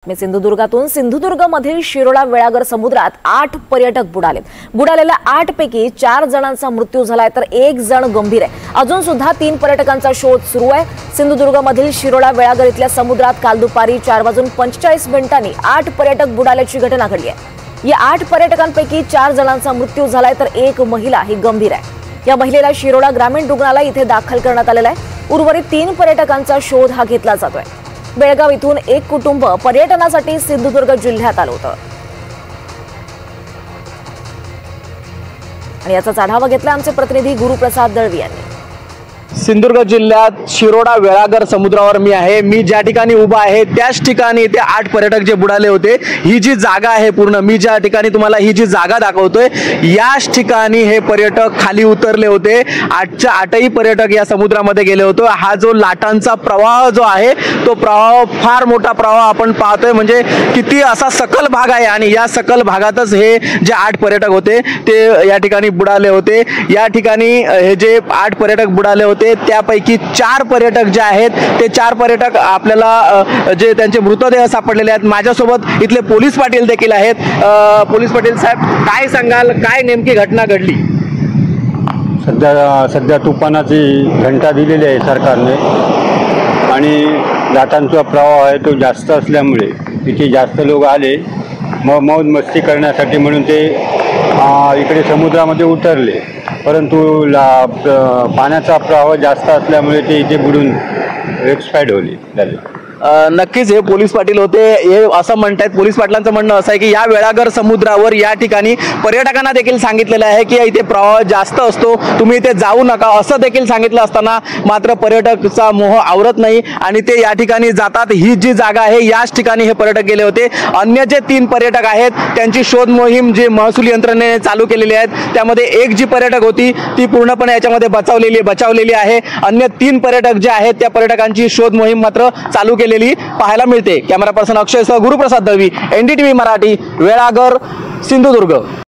मी सिंधुदुर्गातून सिंधुदुर्गमधील शिरोळा वेळागर समुद्रात 8 पर्यटक बुडाले। बुडालेल्या 8 पैकी 4 जणांचा मृत्यू झालाय तर 1 जण गंभीर आहे। अजून सुद्धा 3 पर्यटकांचा शोध सुरू आहे। सिंधुदुर्गमधील शिरोळा वेळागर इथल्या समुद्रात काल दुपारी 4:45 8 पर्यटक बुडाल्याची घटना घडली आहे। या 8 पर्यटकांपैकी 4 जणांचा मृत्यू झालाय तर 1 महिला ही गंभीर आहे। या महिलेला शिरोळा ग्रामीण रुग्णालय इथे दाखल करण्यात आलेलं आहे। उर्वरित 3 पर्यटकांचा शोध हा घेतला जातोय। बेळगाव इथून एक कुटुंब पर्यटनासाठी सिंधुदुर्ग जिल्ह्यात आलं होतं आणि याचा आढावा घेतला आमचे प्रतिनिधी गुरुप्रसाद दळवी यांनी। सिंधुदुर्ग जिल्ह्यात शिरोळा वेळागर समुद्रावर मी आहे। मी ज्या ठिकाणी उभा आहे त्याच ठिकाणी ते 8 पर्यटक जे बुडाले होते, ही जी जागा आहे पूर्ण मी ज्या ठिकाणी तुम्हाला ही जी जागा दाखवतोय याच ठिकाणी हे पर्यटक खाली उतरले होते। 8च्या 8ही पर्यटक या समुद्रामध्ये गेले होते। हा जो लाटांचा प्रवाह जो आहे तो प्रवाह फार मोठा प्रवाह आपण पाहतोय, म्हणजे किती असा सकल भाग आहे आणि या सकल भागातच हे जे 8 पर्यटक होते ते या ठिकाणी बुडाले होते। या ठिकाणी हे जे 8 पर्यटक बुडाले होते त्यापैकी 4 पर्यटक जे आहेत ते 4 पर्यटक आपल्याला जे त्यांचे मृतदेह सापडलेले आहेत। माझ्यासोबत इथले पोलीस पाटील देखील आहेत। पोलीस पाटील साहेब, काय सांगाल, काय नेमकी घटना घडली? सध्या तुफानाची घंटा दिलेली आहे सरकारने आणि लाटांचा प्रवाह आहे तो जास्त असल्यामुळे तिथे जास्त लोक आले मौज मस्ती करण्यासाठी म्हणून ते इकडे समुद्रामध्ये उतरले, परंतु पाण्याचा प्रवाह जास्त असल्यामुळे ते इथे बुडून एक्सपायर्ड झाले। नक्कीच हे पोलीस पाटील होते। हे असं म्हणतात, पोलीस पाटलांचं म्हणणं असं आहे की या वेळागर समुद्रावर या ठिकाणी पर्यटकांना देखील सांगितलेलं आहे की इथे प्रवाह जास्त असतो, तुम्ही इथे जाऊ नका असं देखील सांगितलं असताना मात्र पर्यटकचा मोह आवरत नाही आणि ते या ठिकाणी जातात। ही जी जागा आहे याच ठिकाणी हे पर्यटक गेले होते। अन्य जे 3 पर्यटक आहेत त्यांची शोध मोहीम जी महसूल यंत्रणेने चालू केलेली आहे त्यामध्ये एक जी पर्यटक होती ती पूर्णपणे याच्यामध्ये बचावलेली आहे। अन्य 3 पर्यटक जे आहेत त्या पर्यटकांची शोध मोहीम मात्र चालू पाहायला मिळते। कॅमेरा पर्सन अक्षय सह गुरुप्रसाद दळवी, NDTV मराठी, वेळागर, सिंधुदुर्ग।